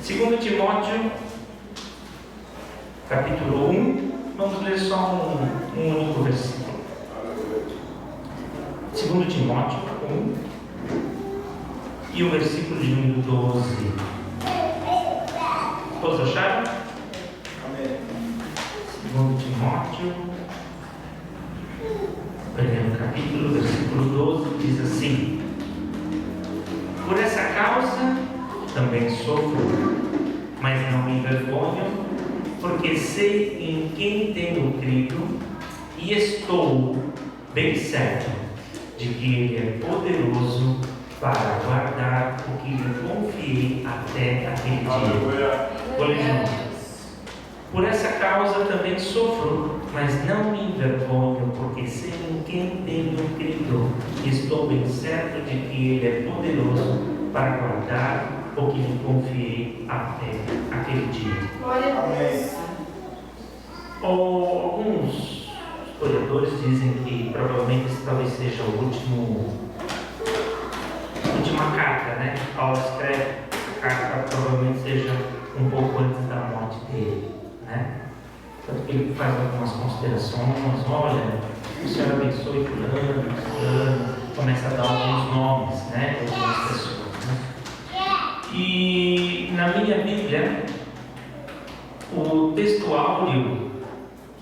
2 Timóteo, capítulo 1, vamos ler só um único versículo. 2 Timóteo 1 e o versículo de número 12. Todos acharam? Amém. 2 Timóteo, primeiro capítulo, versículo 12, diz assim: Por essa causa também sofro, mas não me envergonho, porque sei em quem tenho crido e estou bem certo de que Ele é poderoso para guardar o que lhe confiei até aquele dia. Vou ler de novo. Por essa causa também sofro, mas não me envergonho, porque sei em quem tenho crido e estou bem certo de que Ele é poderoso para guardar o que lhe confiei até aquele dia. Glória a Deus. Alguns historiadores dizem que provavelmente esse talvez seja a última carta, né? Paulo escreve a carta, provavelmente seja um pouco antes da morte dele, né? Tanto que ele faz algumas considerações. Olha, o Senhor abençoe fulano, começa a dar alguns nomes, né? De algumas pessoas, né? E na minha Bíblia, o texto áureo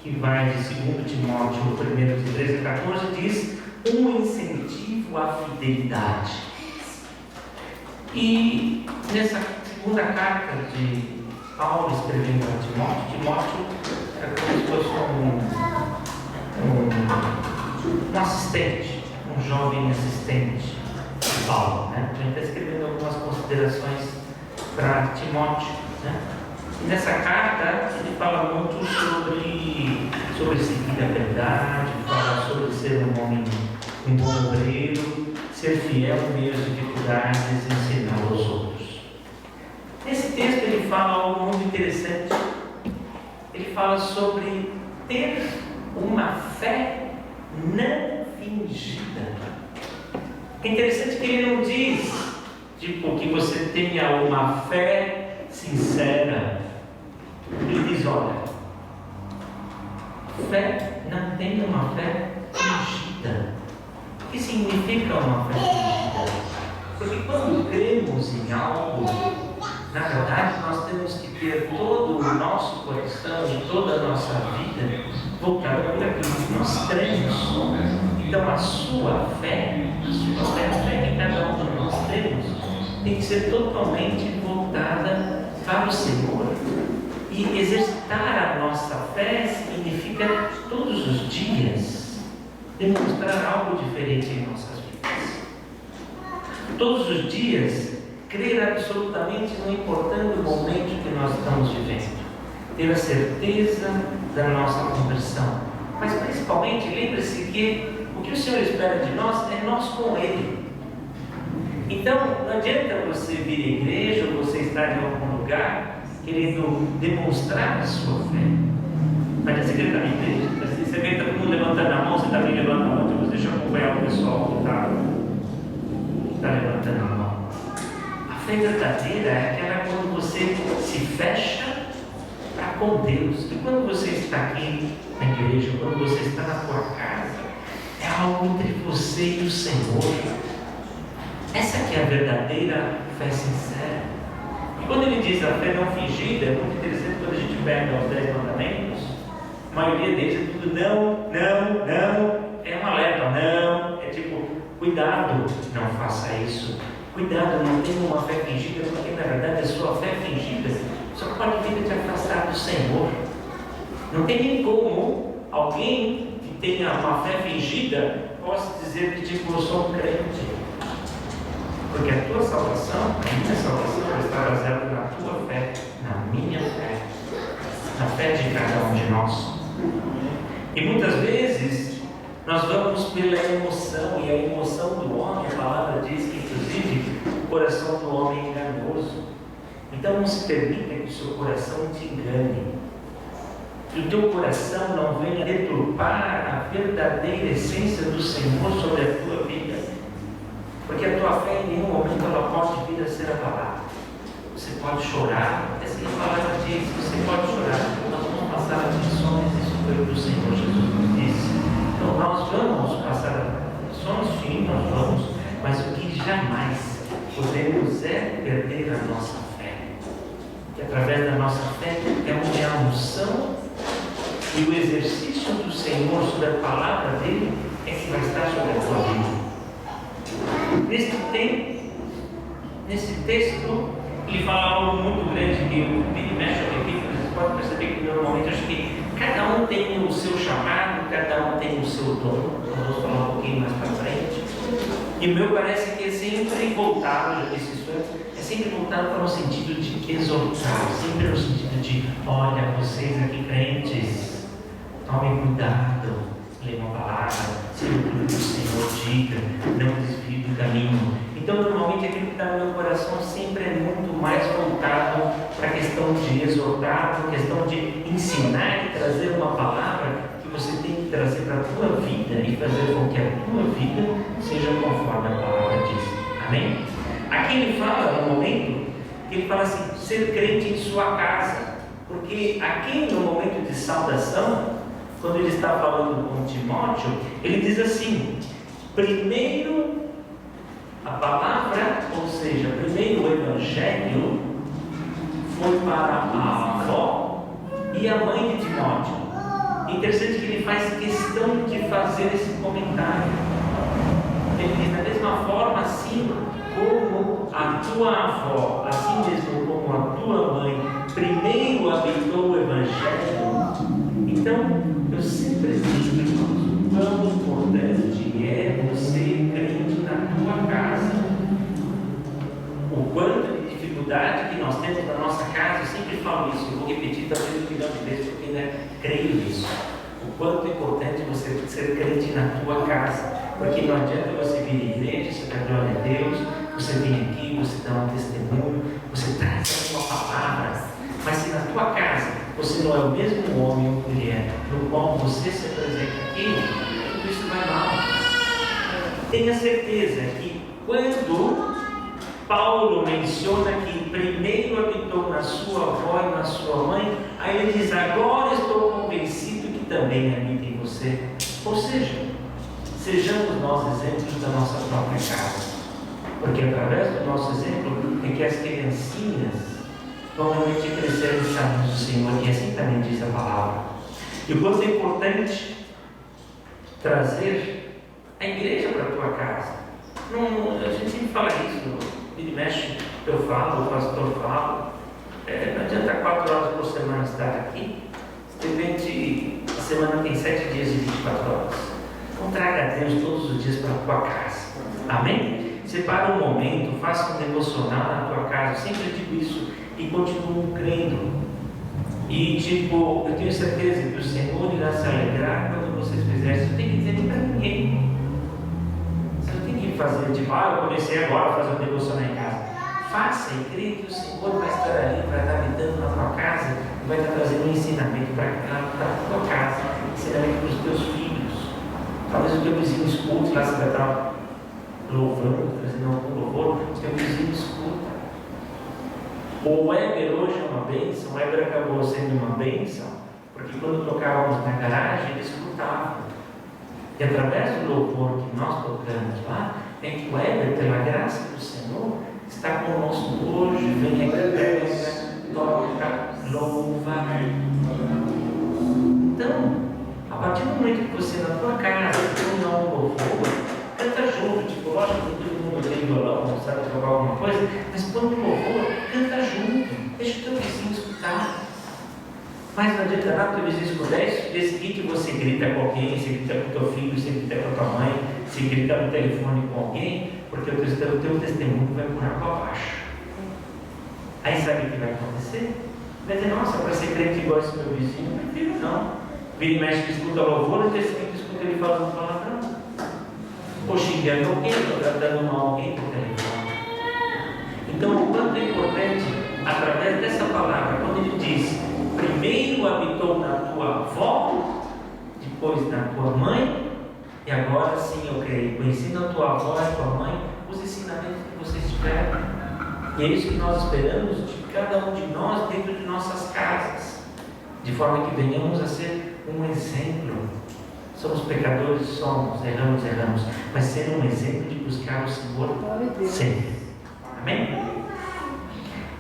que vai de 2 Timóteo, 1 de 13 a 14, diz um incentivo à fidelidade. E nessa segunda carta de Paulo escrevendo a Timóteo era como se fosse um assistente, um jovem assistente de Paulo, né? A gente está escrevendo algumas considerações para Timóteo, né? E nessa carta ele fala muito sobre seguir a verdade, fala sobre ser um homem, um bom obreiro, ser fiel em meio às dificuldades e ensinar aos outros. Nesse texto ele fala algo muito interessante. Ele fala sobre ter uma fé não fingida. É interessante que ele não diz tipo que você tenha uma fé sincera. Ele diz: olha, fé, não tenha uma fé fingida. O que significa uma fé fingida? Porque quando cremos em algo, na verdade nós temos que ter todo o nosso coração e toda a nossa vida voltada para aquilo que nós cremos. Então a sua fé, a fé que cada um de nós temos, tem que ser totalmente voltada para o Senhor. E exercitar a nossa fé significa todos os dias demonstrar algo diferente em nossas vidas. Todos os dias crer absolutamente, não importando o momento que nós estamos vivendo. Ter a certeza da nossa conversão. Mas principalmente, lembre-se que o que o Senhor espera de nós é nós com Ele. Então, não adianta você vir à igreja ou você estar em algum lugar querendo demonstrar a sua fé. Mas você está na igreja, você vê todo mundo levantando a mão, você também levanta a mão, então deixa eu acompanhar o pessoal que está levantando a mão. A fé verdadeira é aquela quando você se fecha para com Deus. E quando você está aqui na igreja, quando você está na tua casa, é algo entre você e o Senhor. Essa que é a verdadeira fé sincera. E quando ele diz a fé não fingida, é muito interessante quando a gente pega os 10 mandamentos, a maioria deles é tudo não, é um alerta, não, é tipo, cuidado, não faça isso, cuidado, não tenha uma fé fingida, porque na verdade a sua fé fingida só pode vir te afastar do Senhor. Não tem nem como alguém que tenha uma fé fingida possa dizer que tipo, eu sou um crente. Porque a tua salvação, a minha salvação, está baseada na tua fé, na minha fé, na fé de cada um de nós. E muitas vezes nós vamos pela emoção, e a emoção do homem, a palavra diz que inclusive o coração do homem é enganoso. Então não se permita que o seu coração te engane. Que o teu coração não venha deturpar a verdadeira essência do Senhor sobre a tua vida. Porque a tua fé em nenhum momento ela pode vir a ser abalada. você pode chorar. Essa é a palavra diz, você pode chorar. Nós vamos passar aflições, isso foi o que o Senhor Jesus nos disse. Então nós vamos passar aflições, sim, nós vamos, mas o que jamais podemos é perder a nossa fé. E através da nossa fé é a unção e o exercício do Senhor sobre a palavra dele é que vai estar sobre a tua vida. Nesse texto, ele fala algo muito grande que o mexe aqui, vocês podem perceber que normalmente acho que cada um tem o seu chamado, cada um tem o seu dom. Nós vamos falar um pouquinho mais para frente. E o meu parece que é sempre voltado, já disse isso antes, é sempre voltado para o sentido de exortar, sempre no sentido de, olha, vocês aqui crentes, tomem cuidado, leiam a palavra, sigam tudo que o Senhor diga, não desviem do caminho. Então, normalmente, aquilo que está no meu coração sempre é muito mais voltado para a questão de exortar, para a questão de ensinar e trazer uma palavra que você tem que trazer para a tua vida e fazer com que a tua vida seja conforme a palavra diz. Amém? Aqui ele fala, no momento, que ele fala assim, ser crente em sua casa. Porque aqui, no momento de saudação, quando ele está falando com Timóteo, ele diz assim, primeiro a palavra, ou seja, primeiro o Evangelho foi para a avó e a mãe de Timóteo. Interessante que ele faz questão de fazer esse comentário. Ele diz, da mesma forma, assim como a tua avó, assim mesmo como a tua mãe, primeiro habitou o Evangelho. Então, eu sempre digo, irmãos, quão importante é você crente na tua casa. O quanto de dificuldade que nós temos na nossa casa, eu sempre falo isso, eu vou repetir talvez um milhão de vezes, porque ainda creio nisso. O quanto é importante você ser crente na tua casa, porque não adianta você vir à igreja, você dá glória a Deus, você vem aqui, você dá um testemunho, você traz uma palavra, mas se na tua casa você não é o mesmo homem ou mulher no qual você se apresenta aqui, tudo isso vai mal. Tenha certeza que quando Paulo menciona que primeiro habitou na sua avó e na sua mãe, aí ele diz, agora estou convencido que também habita em você. Ou seja, sejamos nós exemplos da nossa própria casa, porque através do nosso exemplo é que as criancinhas vão realmente crescer nos caminhos do Senhor, e assim também diz a palavra. E o quanto é importante trazer a igreja para a tua casa. Não, a gente sempre fala isso, ele mexe, eu falo, o pastor fala, não adianta 4 horas por semana estar aqui, de repente a semana tem 7 dias e 24 horas. Então traga a Deus todos os dias para a tua casa. Amém? Separa um momento, faça um devocional na tua casa, eu sempre digo isso, e continuo crendo. E eu tenho certeza que o Senhor irá se alegrar quando vocês fizerem. Você não tem que dizer nem para ninguém. Você não tem que fazer eu comecei agora a fazer um devocional em casa. Faça e creia que o Senhor vai estar ali, vai estar habitando na tua casa e vai estar trazendo um ensinamento para a tua casa, ensinamento para os teus filhos. Talvez o teu vizinho escute lá, você vai estar louvando, trazendo algum louvor, o teu vizinho escuta. O Weber hoje é uma bênção, o Weber acabou sendo uma bênção, porque quando tocávamos na garagem, ele escutava. E através do louvor que nós tocamos lá, é que o Weber, pela graça do Senhor, está conosco hoje, vem aqui, pega, toca, louva. Então, a partir do momento que você na tua casa tem um louvor, canta junto, tipo, lógico que todo mundo tem violão, não sabe tocar alguma coisa, mas quando o louvor, canta junto, deixa o teu vizinho escutar. Mas não adianta nada o teu vizinho escutar isso, dia seguinte você grita com alguém, você grita com o teu filho, você grita com a tua mãe, você grita no telefone com alguém, porque o teu testemunho vai por água abaixo. Aí sabe o que vai acontecer? Vai dizer, nossa, para ser crente igual esse meu vizinho, não prefiro não. Vira e mexe que escuta louvor, no dia seguinte escuta ele falando palavrão. Ou xingando alguém, ou tratando mal alguém por telefone. Então, o quanto é importante, através dessa palavra, quando ele diz, primeiro habitou na tua avó, depois na tua mãe, e agora sim eu creio, conhecendo a tua avó e a tua mãe, os ensinamentos que vocês tiveram. E é isso que nós esperamos de cada um de nós dentro de nossas casas, de forma que venhamos a ser um exemplo. Somos pecadores, somos, erramos, mas ser um exemplo de buscar o Senhor sempre. Amém?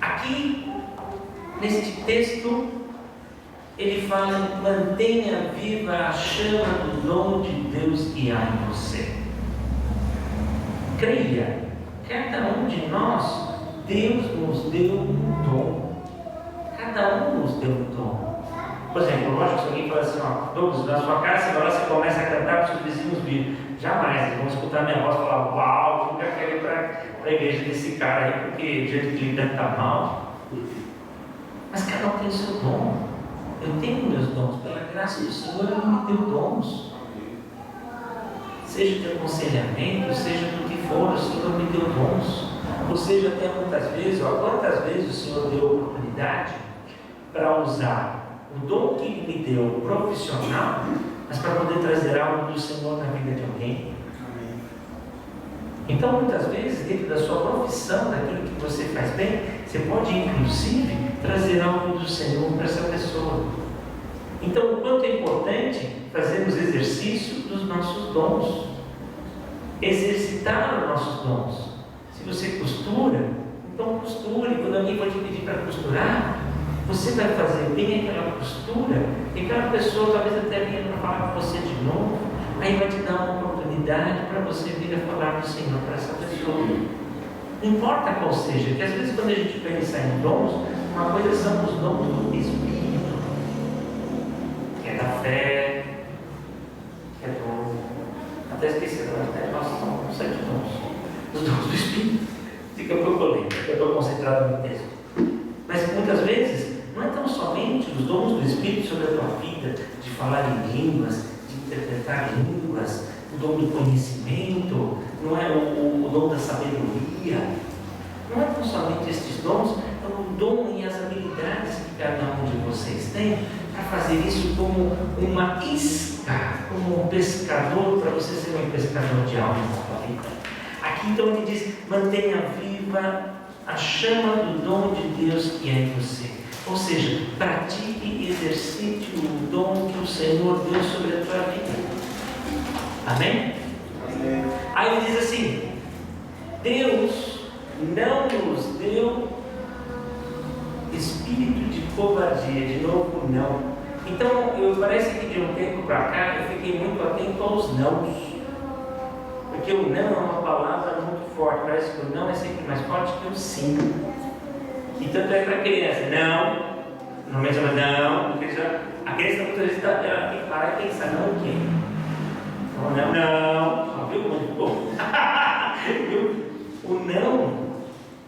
Aqui, neste texto, ele fala: mantenha viva a chama do dom de Deus que há em você. Creia, cada um de nós, Deus nos deu um dom. Cada um nos deu um dom. Por exemplo, lógico, se alguém fala assim: ó, Douglas, na sua casa, agora você começa a cantar para os vizinhos virem. Jamais, eles vão escutar minha voz e falar: uau, nunca quero ir para a igreja desse cara aí, porque o jeito que ele canta mal. Mas cada um tem o seu dom. Eu tenho meus dons, pela graça do Senhor, Ele me deu dons. Seja de aconselhamento, seja do que for, o Senhor me deu dons. Ou seja, até muitas vezes, ou quantas vezes o Senhor deu oportunidade para usar o dom que Ele me deu profissional, mas para poder trazer algo do Senhor na vida de alguém. Então, muitas vezes, dentro da sua profissão, daquilo que você faz bem, você pode, inclusive, trazer algo do Senhor para essa pessoa. Então, o quanto é importante fazermos exercício dos nossos dons, exercitar os nossos dons. Se você costura, então costure. Quando alguém for te pedir para costurar, você vai fazer bem aquela costura, e aquela pessoa talvez até venha para falar com você de novo, aí vai te dar uma oportunidade para você vir a falar do Senhor para essa pessoa. Não importa qual seja, que às vezes quando a gente pensa em dons, uma coisa são os dons do Espírito, que é da fé, que é do... Até esqueci, né? Nós somos 7 dons. Os dons do Espírito. Fica um pouco polêmico, eu estou concentrado no texto. Mas muitas vezes, não é tão somente os dons do Espírito sobre a tua vida, de falar em línguas, de interpretar línguas, o dom do conhecimento, não é o dom da sabedoria. Não é tão somente estes dons, é o dom e as habilidades que cada um de vocês tem para fazer isso como uma isca, como um pescador, para você ser um pescador de alma na sua vida. Aqui então ele diz: mantenha viva a chama do dom de Deus que é em você. Ou seja, pratique e exercite o dom que o Senhor deu sobre a tua vida. Amém? Amém. Aí ele diz assim: Deus não nos deu espírito de covardia. De novo, não. Então, parece que de um tempo para cá eu fiquei muito atento aos nãos. Porque o não é uma palavra muito forte. Parece que o não é sempre mais forte que o sim. E tanto é para a criança: não. Normalmente ela não. A criança muitas vezes ela tem que parar e pensar: não o quê? Não. Viu como o não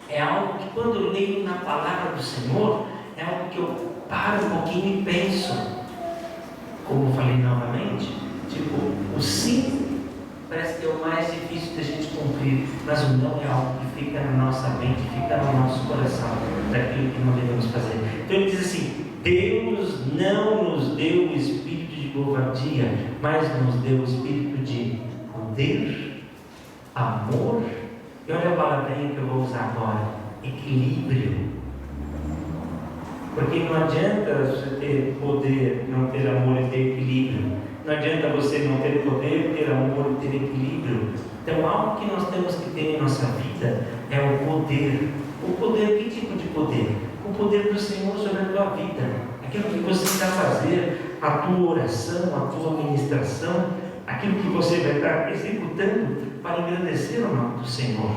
é algo que, quando eu leio na palavra do Senhor, é algo que eu paro um pouquinho e penso. Como eu falei novamente, tipo, o sim parece que é o mais difícil da gente cumprir, mas o não é algo que fica na nossa mente, fica no nosso coração, daquilo que nós devemos fazer. Então ele diz assim: Deus não nos deu o espírito de covardia, mas nos deu o espírito de poder, amor, e olha a palavrinha que eu vou usar agora: equilíbrio. Porque não adianta você ter poder, não ter amor e ter equilíbrio. Não adianta você não ter poder, ter amor e ter equilíbrio. Então, algo que nós temos que ter em nossa vida é o poder. O poder, que tipo de poder? O poder do Senhor sobre a tua vida. Aquilo que você está fazendo, a tua oração, a tua ministração, aquilo que você vai estar executando para engrandecer o nome do Senhor.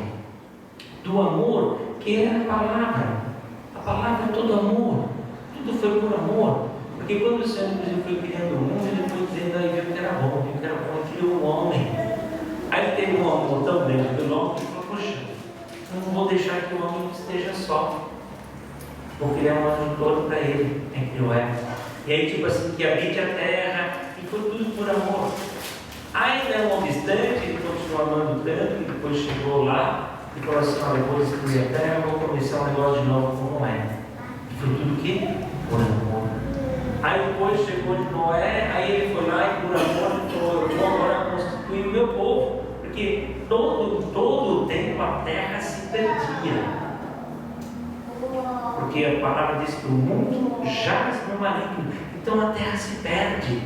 Do amor, que é a palavra. A palavra é todo amor. Tudo foi por amor. Porque quando o Senhor foi criando o mundo, Ele foi dizendo: aí viu que era bom, Ele criou o homem. Aí Ele teve um amor tão grande pelo homem que falou: poxa, eu não vou deixar que o homem esteja só. Vou criar um anjo todo para ele, criou ela. E aí, tipo assim, que habite a terra, e foi tudo por amor. Aí, não obstante, Ele continuou amando tanto, e depois chegou lá e falou assim: olha, depois de destruir a terra, eu vou começar um negócio de novo como é. E foi tudo o quê? Por amor. Aí depois chegou de Noé, aí ele foi lá e por amor falou: eu vou agora constituir o meu povo. Porque todo o tempo a terra se perdia. Porque a palavra diz que o mundo jaz no maligno. Então a terra se perde.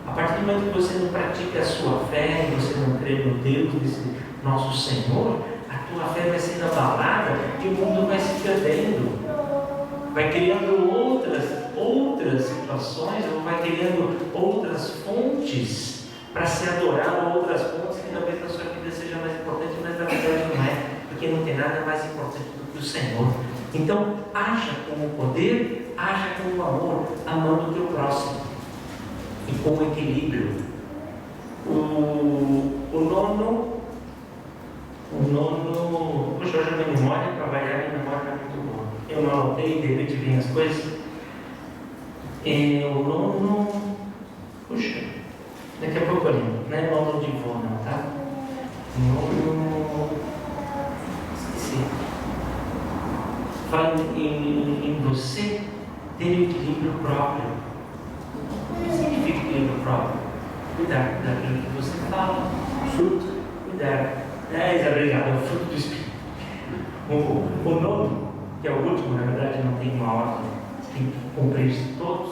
A partir do momento que você não pratica a sua fé, e você não crê no Deus desse nosso Senhor, a tua fé vai sendo abalada e o mundo vai se perdendo. Vai criando outras situações, ou vai criando outras fontes para se adorar, ou outras fontes que talvez na sua vida seja mais importante, mas na verdade não é, porque não tem nada mais importante do que o Senhor. Então, haja com o poder, haja com o amor, amando o teu próximo e com o equilíbrio. O nono, puxa, hoje a minha memória, trabalhar minha memória é muito boa. Eu não anotei, de repente vem as coisas. O nono, puxa, daqui a pouco eu lembro, não é nono de voo não, tá? Nono, esqueci. Fala em você ter o equilíbrio próprio. O que significa equilíbrio próprio? Cuidar daquilo que você fala, fruto, cuidar. Obrigado, é o fruto do Espírito. O nono, que é o último, na verdade não tem uma ordem, tem que cumprir todos,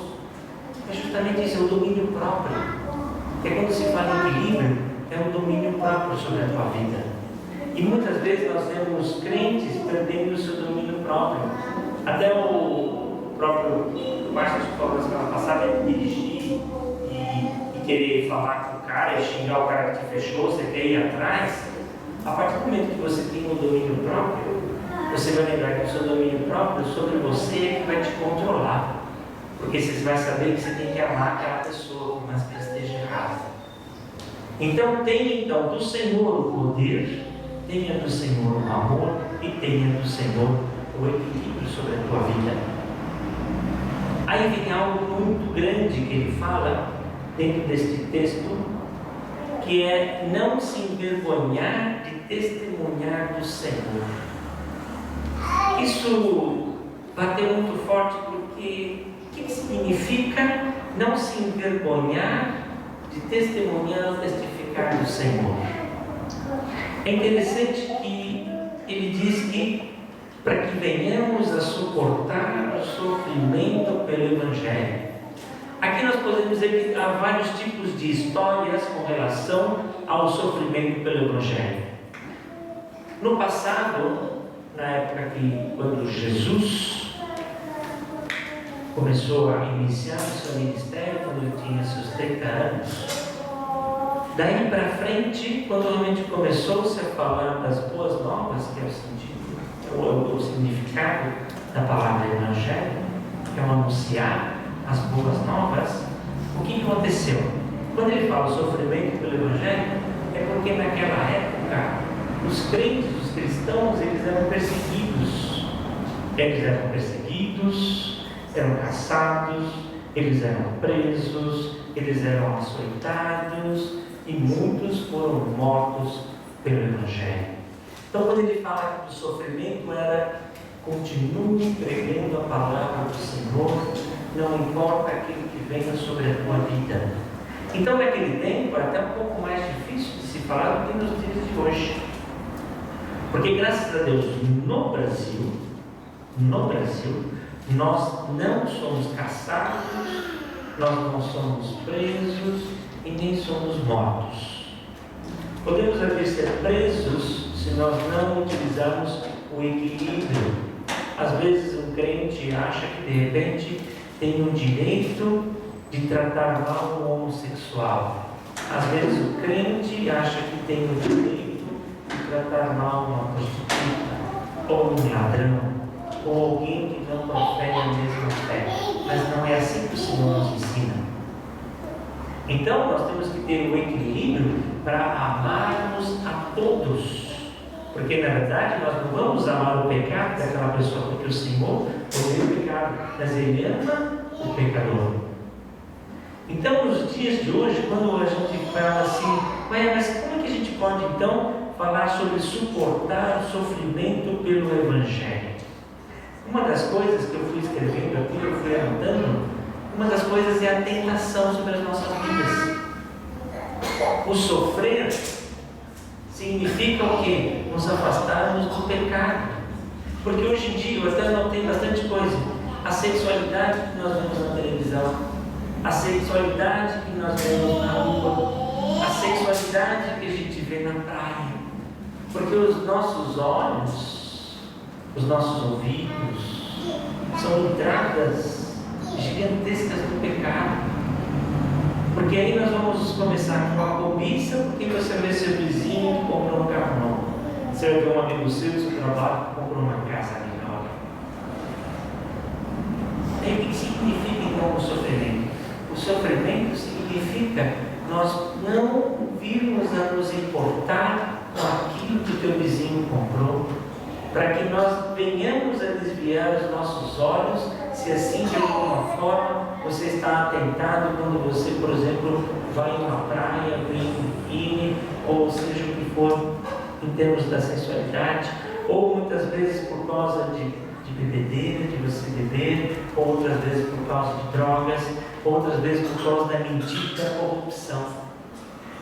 é justamente isso, é o domínio próprio. É quando se fala em equilíbrio, é o domínio próprio sobre a tua vida. E muitas vezes nós vemos crentes perdendo o seu domínio próprio. Até o próprio Márcio falou na semana passada, ele dirigir e querer falar com o cara e xingar o cara que te fechou, você quer ir atrás. A partir do momento que você tem um domínio próprio, você vai lembrar que o seu domínio próprio sobre você é que vai te controlar. Porque você vai saber que você tem que amar aquela pessoa, mas que ela esteja errada. Então tenha do Senhor o poder, tenha do Senhor o amor e tenha do Senhor o equilíbrio sobre a tua vida. Aí vem algo muito grande que ele fala dentro deste texto, que é não se envergonhar de testemunhar do Senhor. Isso bateu muito forte porque o que significa não se envergonhar de testemunhar ou testificar do Senhor? É interessante que ele diz que para que venhamos a suportar o sofrimento pelo Evangelho. Aqui nós podemos dizer que há vários tipos de histórias com relação ao sofrimento pelo Evangelho. No passado, na época quando Jesus começou a iniciar o seu ministério, quando ele tinha seus 30 anos, daí para frente, quando realmente começou-se a falar das boas novas, que é o significado da palavra Evangelho, que é o anunciar as boas novas, o que aconteceu? Quando ele fala sofrimento pelo Evangelho, é porque naquela época os crentes, os cristãos, eles eram perseguidos. Eram caçados, eles eram presos, eles eram açoitados e muitos foram mortos pelo Evangelho. Então quando ele fala que o sofrimento era continue pregando a palavra do Senhor, não importa aquilo que venha sobre a tua vida. Então naquele tempo era até um pouco mais difícil de se falar do que nos dias de hoje. Porque graças a Deus no Brasil, nós não somos caçados, nós não somos presos e nem somos mortos. Podemos até ser presos se nós não utilizarmos o equilíbrio. Às vezes um crente acha que de repente tem o direito de tratar mal um homossexual. Às vezes o crente acha que tem o direito de tratar mal uma prostituta, ou um ladrão, ou alguém que não profere a mesma fé. Mas não é assim que o Senhor nos ensina. Então nós temos que ter o equilíbrio para amarmos a todos. Porque na verdade nós não vamos amar o pecado daquela pessoa, porque o Senhor odeia o pecado, mas Ele ama o pecador. Então nos dias de hoje, quando a gente fala assim, mas como é que a gente pode então falar sobre suportar o sofrimento pelo Evangelho? Uma das coisas que eu fui escrevendo aqui, eu fui anotando, uma das coisas é a tentação sobre as nossas vidas. O sofrer significa o quê? Nos afastarmos do pecado. Porque hoje em dia eu até notei bastante coisa. A sexualidade que nós vemos na televisão, a sexualidade que nós vemos na rua, a sexualidade que a gente vê na praia. Porque os nossos olhos, os nossos ouvidos, são entradas gigantescas do pecado. Porque aí nós vamos começar com a cobiça, porque você vê seu vizinho que comprou um carro novo. Você vai ver um amigo seu do seu trabalho que comprou uma casa ali na hora. Aí o que significa então o sofrimento? O sofrimento significa nós não virmos a nos importar com aquilo que o teu vizinho comprou, para que nós venhamos a desviar os nossos olhos, se assim de alguma forma você está atentado quando você, por exemplo, vai em uma praia, vem um biquíni, ou seja o que for, em termos da sensualidade, ou muitas vezes por causa de bebedeira, de você beber, outras vezes por causa de drogas, outras vezes por causa da mentira, da corrupção.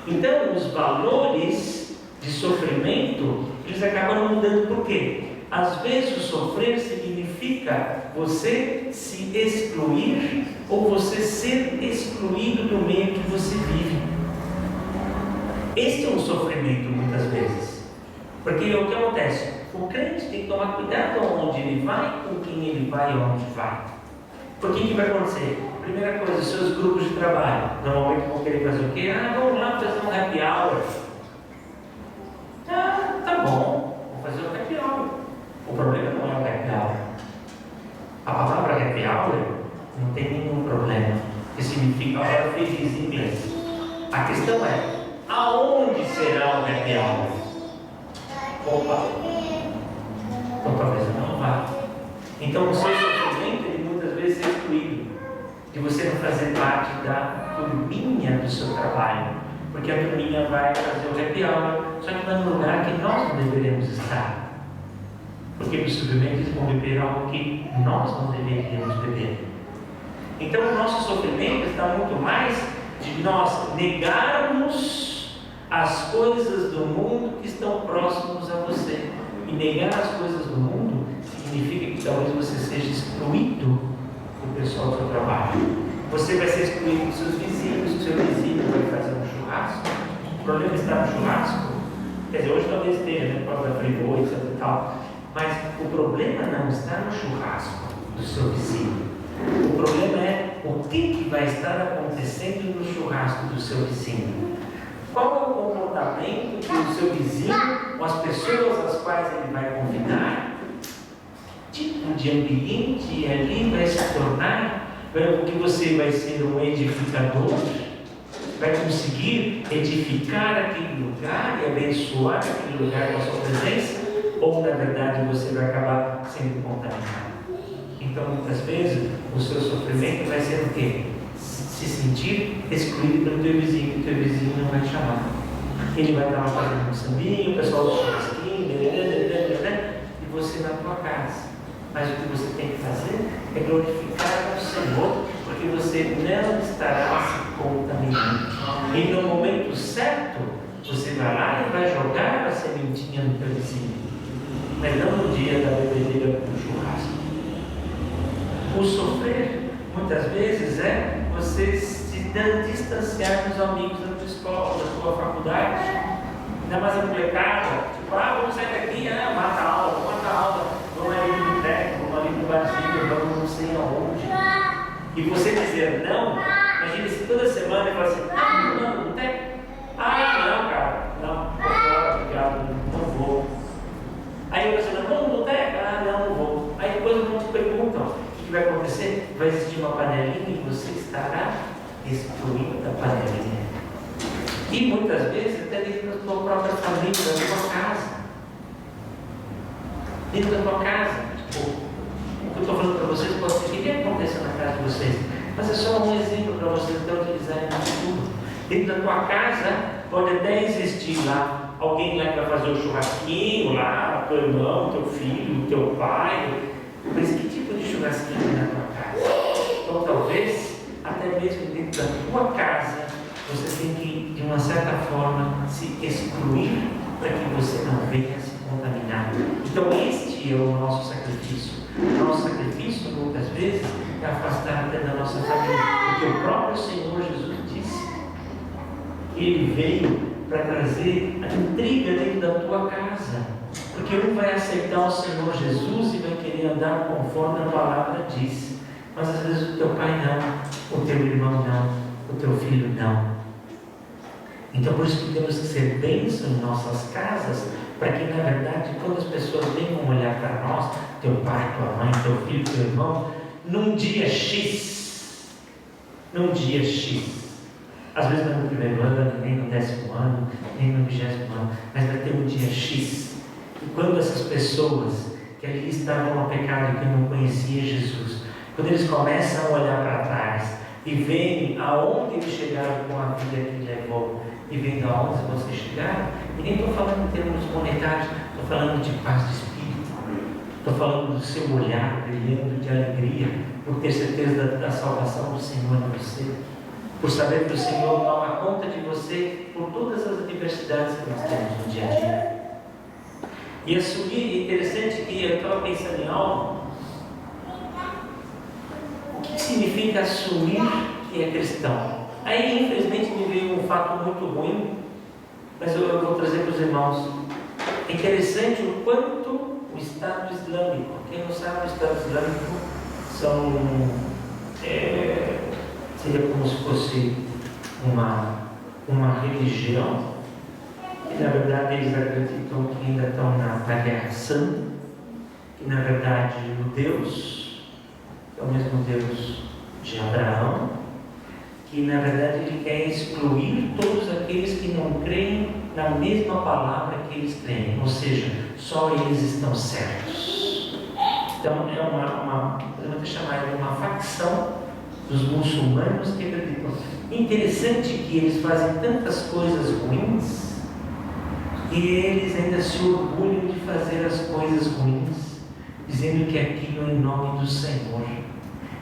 Então, os valores de sofrimento, eles acabam mudando. Por quê? Às vezes o sofrer significa você se excluir ou você ser excluído do meio que você vive. Este é um sofrimento muitas vezes. Porque o que acontece? O crente tem que tomar cuidado onde ele vai, com quem ele vai e onde vai. Por que vai acontecer? Primeira coisa, os seus grupos de trabalho normalmente vão querer fazer o quê? Vamos lá fazer um happy hour. Tá bom, vou fazer um happy hour. O problema não é o happy hour. A palavra happy hour não tem nenhum problema, que significa hora feliz em inglês. A questão é, aonde será o happy hour? Opa! Então talvez eu não vá. Então o seu sofrimento, ele muitas vezes é excluído de você não fazer parte da turminha do seu trabalho, porque a turminha vai fazer o happy hour, só que vai num lugar que nós não deveremos estar, porque possivelmente eles vão beber algo que nós não deveríamos beber. Então o nosso sofrimento está muito mais de nós negarmos as coisas do mundo que estão próximos a você. E negar as coisas do mundo significa que talvez você seja excluído do pessoal do seu trabalho. Você vai ser excluído dos seus vizinhos, o seu vizinho vai fazer um churrasco. O problema está no churrasco. Quer dizer, hoje talvez esteja, né, por causa da frigor, etc e tal. Mas o problema não está no churrasco do seu vizinho. O problema é o que vai estar acontecendo no churrasco do seu vizinho. Qual é o comportamento que o seu vizinho, ou as pessoas às quais ele vai convidar, tipo de ambiente ali vai se tornar, porque você vai ser um edificador, vai conseguir edificar aquele lugar e abençoar aquele lugar com a sua presença, ou na verdade você vai acabar sendo contaminado. Então muitas vezes o seu sofrimento vai ser o quê? Se sentir excluído pelo teu vizinho, que o teu vizinho não vai chamar. Ele vai estar lá fazendo um sambinho, o pessoal do churrasquinho, e você na tua casa. Mas o que você tem que fazer é glorificar o Senhor, porque você não estará se contaminando. E no momento certo, você vai lá e vai jogar a sementinha no teu vizinho, mas não no dia da bebedeira do churrasco. O sofrer, muitas vezes, é você se distanciar dos amigos da tua escola, da tua faculdade, ainda mais a molecada, tipo, vamos sair daqui, mata a aula, vamos ali no boteco, vamos ali no barzinho, vamos não sei aonde. E você dizer não, imagina se toda semana ele fala assim, não, no boteco? Não, cara, não obrigado, não vou. Aí você não, vamos no boteco? Não vou. Aí depois não te perguntam. O que vai acontecer? Vai existir uma panelinha e você estará excluído da panelinha. E muitas vezes até dentro da tua própria família, da tua casa. Dentro da tua casa. Tipo, o que eu estou falando para vocês pode ser que aconteça na casa de vocês, mas é só um exemplo para vocês até utilizarem no futuro. Dentro da tua casa pode até existir lá alguém lá que vai fazer o churrasquinho lá, teu irmão, teu filho, teu pai. Mas que tipo de churrasquinho tem na tua casa? Então talvez, até mesmo dentro da tua casa, você tem que, de uma certa forma, se excluir para que você não venha se contaminar. Então este que é o nosso sacrifício. O nosso sacrifício, muitas vezes, é afastar até da nossa família, porque o próprio Senhor Jesus disse que Ele veio para trazer a intriga dentro da tua casa, porque um vai aceitar o Senhor Jesus e vai querer andar conforme a palavra diz, mas às vezes o teu pai não, o teu irmão não, o teu filho não. Então por isso que temos que ser bênção em nossas casas, para que na verdade quando as pessoas venham olhar para nós, teu pai, tua mãe, teu filho, teu irmão, num dia X, às vezes não é no primeiro ano, nem no 10º ano, nem no 20º ano, mas vai ter um dia X, e quando essas pessoas que ali estavam no pecado e que não conheciam Jesus, quando eles começam a olhar para trás e veem aonde eles chegaram com a vida que levou, e vem de onde você chegar, e nem estou falando em termos monetários, estou falando de paz de espírito, estou falando do seu olhar brilhando de alegria, por ter certeza da salvação do Senhor em você, por saber que o Senhor toma conta de você por todas as adversidades que nós temos no dia a dia. E assumir, interessante que eu estava pensando em algo, o que significa assumir que é cristão? Aí, infelizmente, me veio um fato muito ruim, mas eu vou trazer para os irmãos. É interessante o quanto o Estado Islâmico, quem não sabe, o Estado Islâmico seria como se fosse uma religião, e na verdade eles acreditam que ainda estão na Terra Santa, que na verdade o Deus é o mesmo Deus de Abraão, que na verdade ele quer excluir todos aqueles que não creem na mesma palavra que eles creem, ou seja, só eles estão certos. Então podemos chamar de uma facção dos muçulmanos que acreditam. Interessante que eles fazem tantas coisas ruins e eles ainda se orgulham de fazer as coisas ruins, dizendo que aquilo é em nome do Senhor.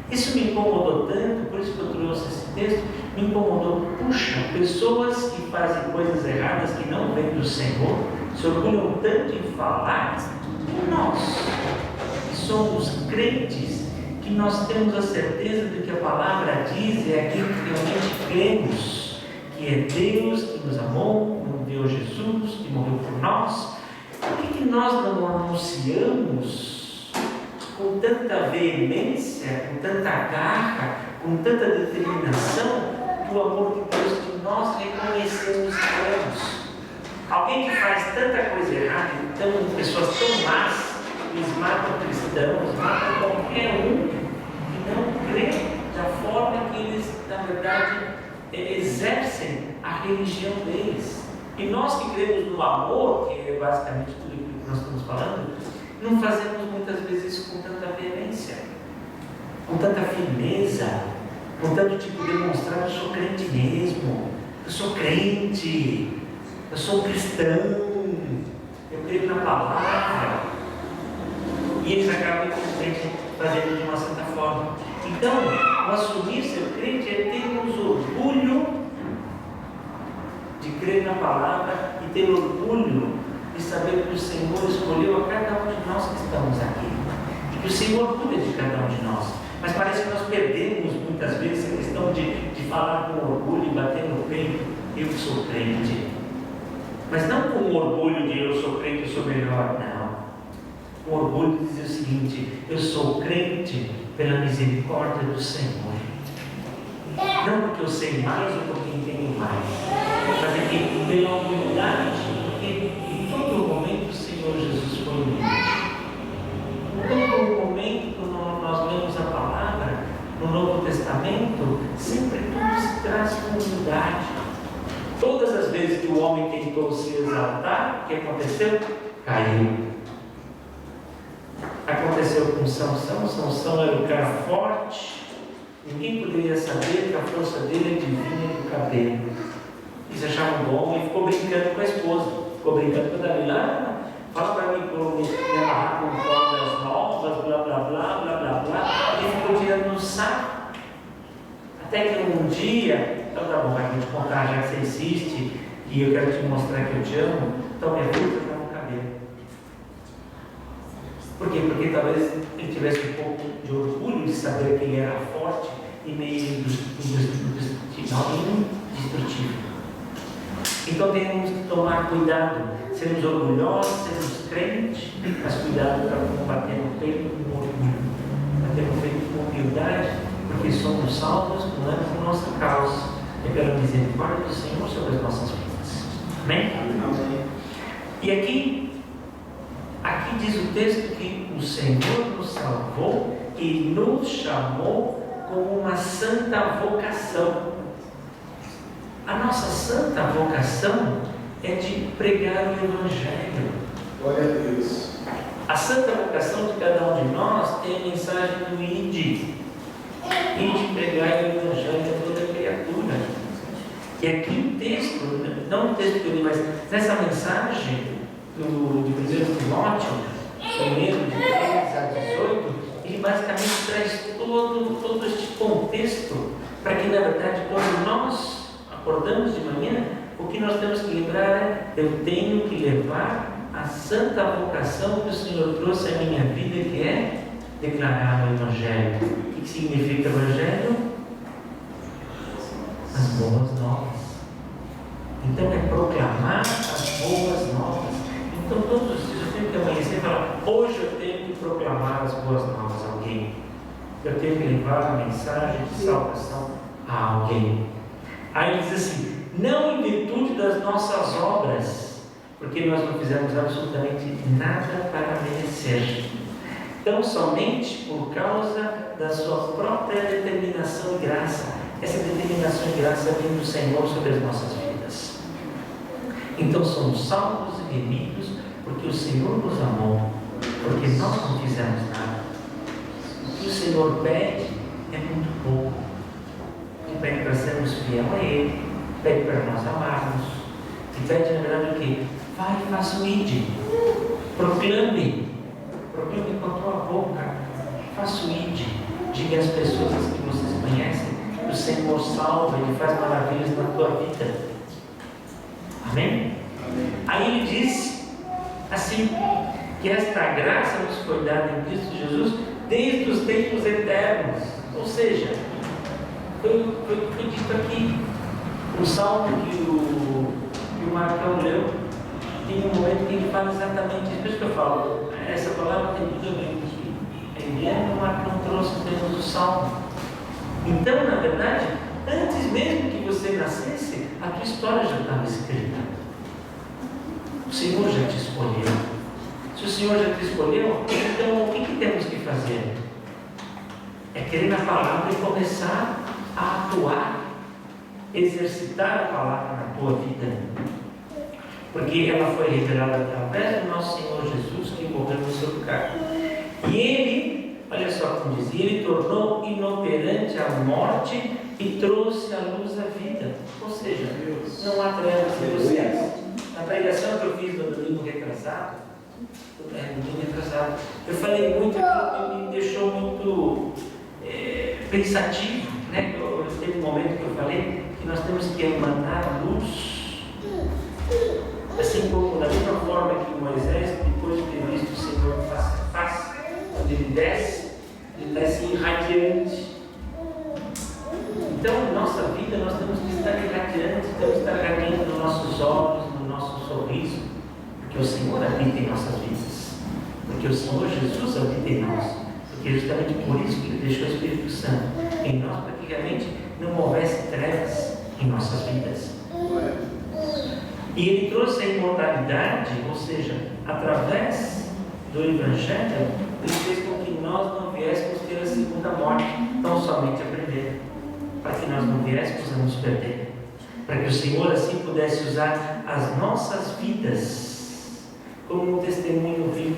Isso me incomodou tanto, por isso que eu trouxe esse texto, me incomodou. Puxa, pessoas que fazem coisas erradas que não vêm do Senhor, se orgulham tanto em falar, e nós, que somos crentes, que nós temos a certeza de que a palavra diz é aquilo que realmente cremos, que é Deus que nos amou, que enviou Jesus, que morreu por nós. Por que nós não anunciamos com tanta veemência, com tanta garra, com tanta determinação, do amor de Deus que nós reconhecemos que temos? Alguém que faz tanta coisa errada, então pessoas tão más, eles matam cristãos, matam qualquer um que não crê da forma que eles, na verdade, exercem a religião deles. E nós que cremos no amor, que é basicamente tudo aquilo que nós estamos falando, não fazemos muitas vezes isso com tanta veemência, com tanta firmeza, com tanto tipo de demonstrar: eu sou crente mesmo, eu sou crente, eu sou cristão, eu creio na palavra. E eles acabam infelizmente fazendo de uma certa forma. Então, o assumir ser crente é termos orgulho de crer na palavra e ter orgulho de saber que o Senhor escolheu a cada um de nós que estamos aqui, e que o Senhor cuida de cada um de nós. Mas parece que nós perdemos muitas vezes a questão de falar com orgulho e bater no peito: eu sou crente. Mas não com o orgulho de eu sou crente, eu sou melhor, não. Com orgulho de dizer o seguinte: eu sou crente pela misericórdia do Senhor. Não porque eu sei mais ou porque entendo mais, mas é que pela humildade, porque em todo momento o Senhor Jesus foi humilde. Em todo momento, quando nós lemos a palavra no Novo Testamento, sempre tudo se traz com humildade. Todas as vezes que o homem tentou se exaltar, o que aconteceu? Caiu. Aconteceu com Sansão. Sansão era um cara forte, ninguém poderia saber que a força dele adivinha do cabelo. E se achava bom e ficou brincando com a esposa, ficou brincando com a Dalila. Fala para mim que eu me amarrar com cordas novas, blá blá blá blá blá blá. Ele ficou tirando no saco. Até que um dia, então tá bom, vai te contar, já que você insiste e eu quero te mostrar que eu te amo, então me ajuda a ficar no cabelo. Por quê? Porque talvez ele tivesse um pouco de orgulho de saber que ele era forte e meio indestrutível. Então temos que tomar cuidado, sermos orgulhosos, sermos crentes, mas cuidado para não bater no peito com orgulho, bater no peito com humildade, porque somos salvos não é por nossa causa, é pela misericórdia do Senhor sobre as nossas vidas. Amém? Amém. E aqui diz o texto que o Senhor nos salvou e nos chamou com uma santa vocação. A nossa santa vocação é de pregar o Evangelho. Glória a Deus. A santa vocação de cada um de nós tem a mensagem do Ide pregar o Evangelho a toda criatura. E aqui o texto, não o texto que eu li, mas nessa mensagem de 1 Timóteo, 1 de 3 a 18, ele basicamente traz todo este contexto para que, na verdade, quando nós acordamos de manhã, o que nós temos que lembrar é: eu tenho que levar a santa vocação que o Senhor trouxe à minha vida, que é declarar o Evangelho. O que significa Evangelho? As boas novas. Então é proclamar as boas novas. Então todos os dias eu tenho que amanhecer e falar: hoje eu tenho que proclamar as boas novas a alguém. Eu tenho que levar a mensagem de salvação a alguém. Aí ele diz assim: não em virtude das nossas obras, porque nós não fizemos absolutamente nada para merecer, tão somente por causa da sua própria determinação e graça. Essa determinação e graça vem do Senhor sobre as nossas vidas. Então somos salvos e remidos porque o Senhor nos amou, porque nós não fizemos nada. O que o Senhor pede é muito pouco. Ele pede para sermos fiel a Ele, pede para nós amarmos, e pede, na verdade, o quê? Vai e faça o ide, proclame com a tua boca, faça o ide, diga às pessoas que vocês conhecem que o Senhor salva, Ele faz maravilhas na tua vida. Amém? Amém. Aí ele diz assim, que esta graça nos foi dada em Cristo Jesus desde os tempos eternos. Ou seja, foi dito aqui, o salmo que o Marcão leu, tem um momento que ele fala exatamente isso. Por isso que eu falo, essa palavra tem tudo a ver com isso. O Marcão trouxe dentro do salmo. Então, na verdade, antes mesmo que você nascesse, a tua história já estava escrita. O Senhor já te escolheu. Se o Senhor já te escolheu, então o que temos que fazer? É querer na palavra e começar a atuar, exercitar a palavra na tua vida, porque ela foi revelada através do nosso Senhor Jesus, que morreu no seu lugar. E Ele, olha só como diz, Ele tornou inoperante a morte e trouxe à luz a vida. Ou seja, não há trevas em vocês. Na pregação que eu fiz no domingo retrasado, eu falei muito, que me deixou muito pensativo, né? Teve um momento que eu falei que nós temos que emanar luz, assim como da mesma forma que Moisés, depois de ter visto o Senhor face a face, quando ele desce irradiante. Então, na nossa vida, nós temos que estar irradiantes, temos que estar irradiando nos nossos olhos, no nosso sorriso, porque o Senhor habita em nossas vidas, porque o Senhor Jesus habita em nós, porque justamente por isso que Ele deixou o Espírito Santo em nós, para que realmente não houvesse trevas em nossas vidas. E Ele trouxe a imortalidade, ou seja, através do Evangelho, Ele fez com que nós não viéssemos ter a segunda morte, tão somente a primeira, para que nós não viéssemos a nos perder, para que o Senhor assim pudesse usar as nossas vidas como um testemunho vivo.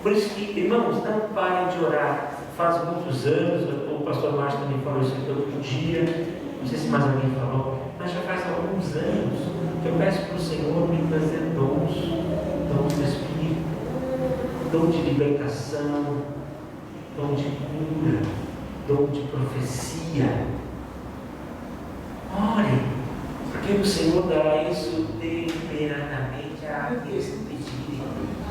Por isso que, irmãos, não parem de orar. Faz muitos anos, o pastor Márcio também falou isso todo dia, não sei se mais alguém falou, mas já faz alguns anos que eu peço para o Senhor me trazer dons do Espírito, dom de libertação, dom de cura, dom de profecia. Ore, porque o Senhor dará isso deliberadamente a aqueles que pedirem.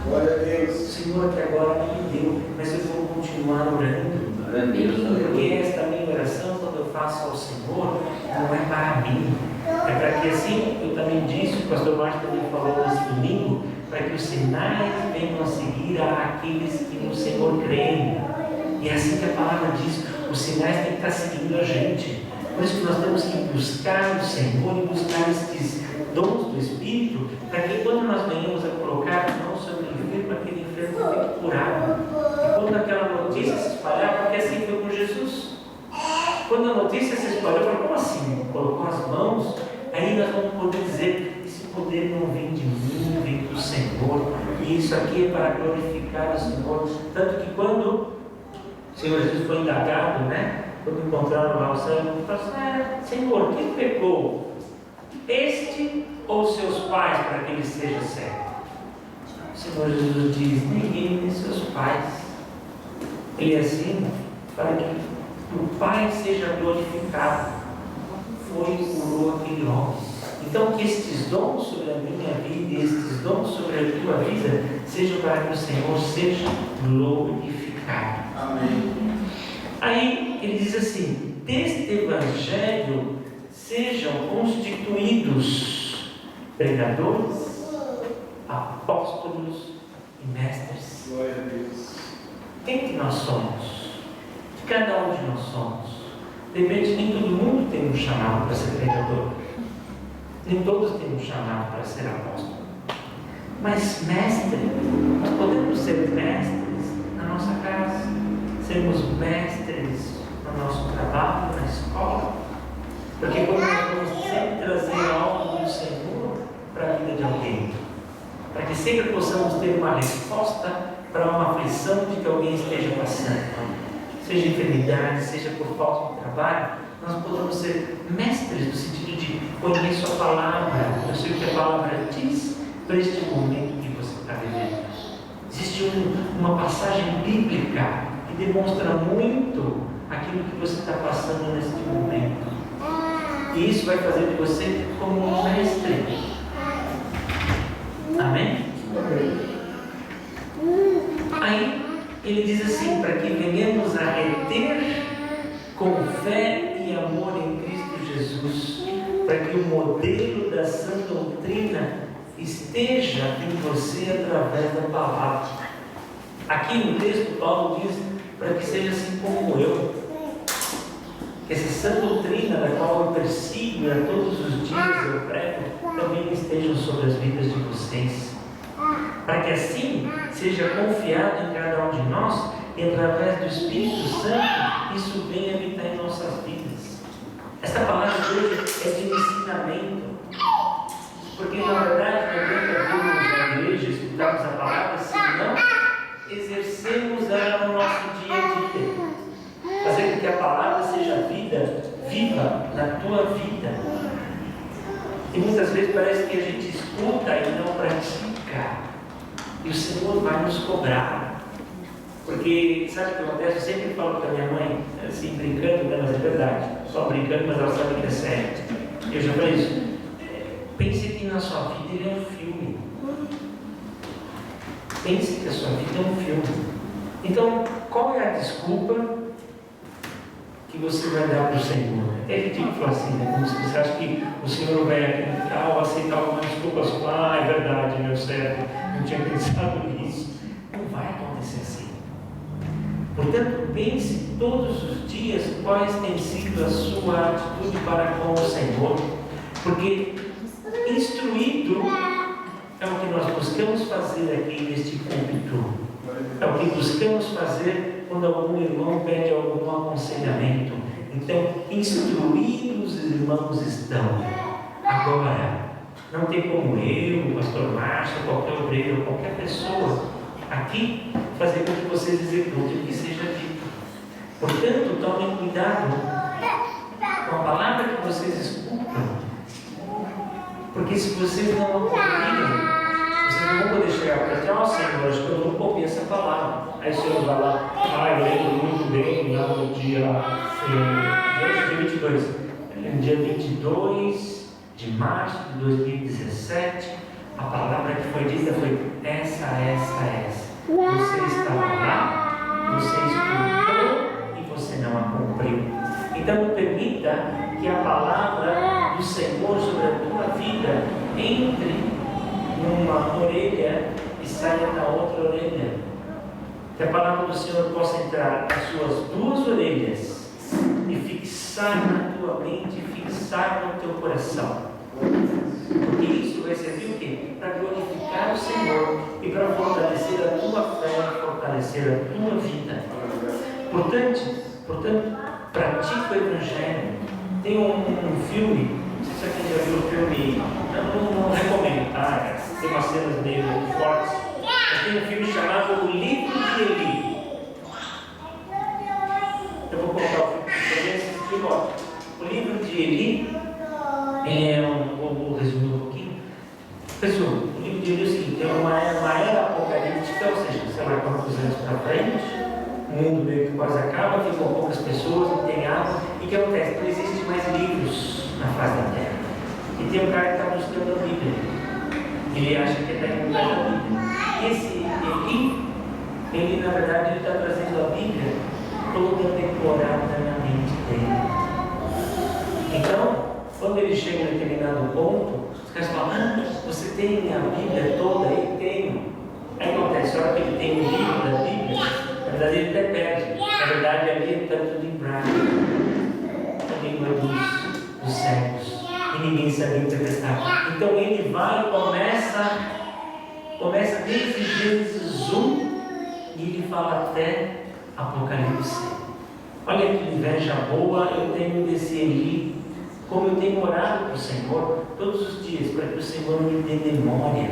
Glória a O Deus. Senhor até agora não me deu, mas eu vou continuar orando. Porque esta minha oração, quando eu faço ao Senhor, não é para mim. É para que assim, eu também disse, o pastor Márcio também falou nesse domingo, para que os sinais venham a seguir àqueles que no Senhor creem. E é assim que a palavra diz, os sinais têm que estar seguindo a gente. Por isso que nós temos que buscar o Senhor e buscar esses dons do Espírito, para que quando nós venhamos a colocar a mão sobre o enfermo, aquele enfermo fique curado. E quando aquela notícia se espalhar, porque assim foi com Jesus. Quando a notícia se espalhou, falou, como assim? Colocou as mãos, aí nós vamos poder dizer, esse poder não vem de mim, vem do Senhor. E isso aqui é para glorificar o Senhor. Tanto que quando o Senhor Jesus foi indagado, né? Quando encontraram lá o céu, ele falou assim, Senhor, quem pecou? Este ou seus pais para que ele seja cego? O Senhor Jesus diz, ninguém nem seus pais. Ele é assim, para que o Pai seja glorificado. Foi e curou aquele homem. Então que estes dons sobre a minha vida e estes dons sobre a tua vida sejam para que o Senhor seja glorificado. Amém. Aí ele diz assim, deste evangelho sejam constituídos pregadores, apóstolos e mestres. Glória a Deus. Quem que nós somos? Cada um de nós somos. De repente nem todo mundo tem um chamado para ser pregador. Nem todos têm um chamado para ser apóstolo. Mas mestre, nós podemos ser mestres na nossa casa, sermos mestres no nosso trabalho, na escola. Porque quando nós vamos sempre trazer algo do Senhor para a vida de alguém, para que sempre possamos ter uma resposta para uma aflição de que alguém esteja passando, seja enfermidade, seja por falta de trabalho, nós podemos ser mestres no sentido de conheço a palavra, eu sei o que a palavra diz para este momento que você está vivendo. Existe uma passagem bíblica que demonstra muito aquilo que você está passando neste momento. E isso vai fazer de você como um mestre. Amém? Aí ele diz assim, para que venhamos a reter com fé e amor em Cristo Jesus, para que o modelo da sã doutrina esteja em você através da palavra. Aqui no texto Paulo diz, para que seja assim como eu. Essa sã doutrina da qual eu persigo e a todos os dias eu prego, também estejam sobre as vidas de vocês. Para que assim seja confiado em cada um de nós e através do Espírito Santo isso venha habitar em nossas vidas. Esta palavra de hoje é de ensinamento, porque na verdade não adianta virmos à igreja, escutarmos a palavra, se não exercemos ela no nosso dia a dia. Fazer com que a palavra seja viva na tua vida. E muitas vezes parece que a gente escuta e não pratica. E o Senhor vai nos cobrar. Porque, sabe o que acontece? Eu sempre falo para minha mãe, assim, brincando, né? Mas é verdade. Só brincando, mas ela sabe que é sério. Eu já falei isso. Pense que na sua vida ele é um filme. Pense que a sua vida é um filme. Então, qual é a desculpa que você vai dar para o Senhor? É ridículo falar assim, né? Como se você acha que o Senhor vai acreditar ou aceitar uma desculpa sua. É verdade, meu servo, não tinha pensado nisso. Não vai acontecer assim. Portanto, pense todos os dias quais tem sido a sua atitude para com o Senhor, porque instruído é o que nós buscamos fazer aqui neste púlpito. É o que buscamos fazer quando algum irmão pede algum aconselhamento. Então, instruídos os irmãos estão. Agora, não tem como eu, o pastor Márcio, qualquer obreiro, qualquer pessoa aqui fazer com que vocês executem o que seja dito. Portanto, tomem cuidado com a palavra que vocês escutam, porque se vocês não ouvirem, vocês não vão poder chegar para dizer, Senhor, acho que eu não ouvi essa palavra. Aí o Senhor vai lá, eu lembro muito bem, lá no dia 22 de março de 2017, A palavra que foi dita foi essa. Você estava lá, você escutou e você não a cumpriu. Então permita que a palavra do Senhor sobre a tua vida entre numa orelha e saia da outra orelha. Que a palavra do Senhor possa entrar nas suas duas orelhas e fixar na tua mente, fixar no teu coração. Porque isso vai servir o quê? Para glorificar o Senhor e para fortalecer a tua fé, fortalecer a tua vida. Portanto, pratique o Evangelho. Tem um filme, não sei se alguém já viu o filme, não recomendo, tá? Tem umas cenas meio fortes, mas tem um filme chamado O Livro de Eli. Eu vou colocar o filme para vocês. Esse filme, ó, O Livro de Eli, vou resumir um pouquinho. Pessoal, o livro de Eli é o seguinte: é uma era apocalíptica, ou seja, sei lá quantos anos para frente, o mundo meio que quase acaba, ficam poucas pessoas, não tem água, e o que acontece? Não existe mais livros na face da terra. E tem um cara que está buscando a Bíblia. Ele acha que está encontrando a Bíblia. E esse ele na verdade está trazendo a Bíblia toda decorada na mente dele. Então, quando ele chega em determinado ponto, os caras falam: você tem a Bíblia toda? Ele tem. Aí acontece, a hora que ele tem o livro da Bíblia, na verdade ele até perde. Na verdade ali ele está tudo em branco, a língua dos cegos, e ninguém sabe interpretar. Então ele vai e começa desde Gênesis 1 e ele fala até Apocalipse. Olha que inveja boa eu tenho desse Eli, como eu tenho orado para o Senhor todos os dias, para que o Senhor me dê memória,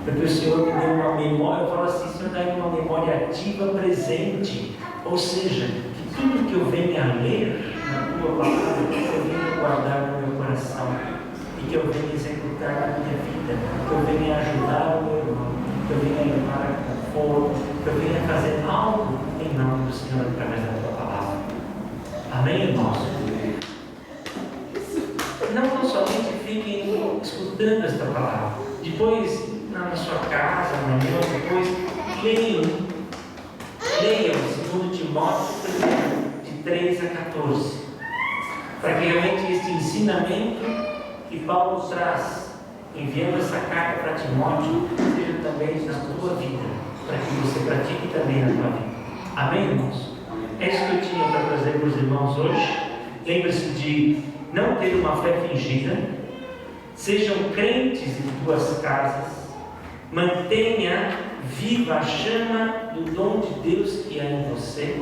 para que o Senhor me dê uma memória. Eu falo assim: Senhor, dá uma memória ativa, presente, ou seja, que tudo que eu venha a ler na tua palavra, eu venha guardar no meu coração, e que eu venha executar na minha vida, que eu venha ajudar o meu irmão, que eu venha levar a conforto, que eu venha fazer algo em nome do Senhor através da tua palavra. Amém, irmãos? Não somente fiquem escutando esta palavra, depois na sua casa, amanhã, depois leiam 2 Timóteo de 3 a 14, para que realmente este ensinamento que Paulo traz, enviando essa carta para Timóteo, seja também na tua vida, para que você pratique também na tua vida. Amém, irmãos? É isso que eu tinha para trazer para os irmãos hoje. Lembre-se de não ter uma fé fingida. Sejam crentes em tuas casas. Mantenha viva a chama do dom de Deus que há em você.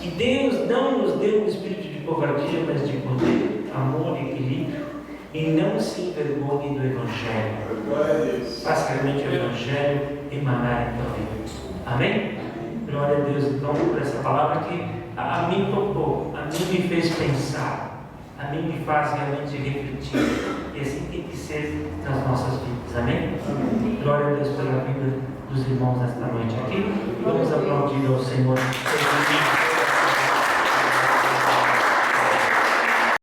Que Deus não nos deu um espírito de covardia, mas de poder, amor e equilíbrio. E não se envergonhe do Evangelho. Faça realmente o Evangelho emanar em tua vida. Amém? Glória a Deus, então, por essa palavra que a mim tocou, a mim me fez pensar, a mim me faz realmente refletir. E assim tem que ser nas nossas vidas. Amém? Glória a Deus pela vida dos irmãos nesta noite aqui. E vamos aplaudir ao Senhor.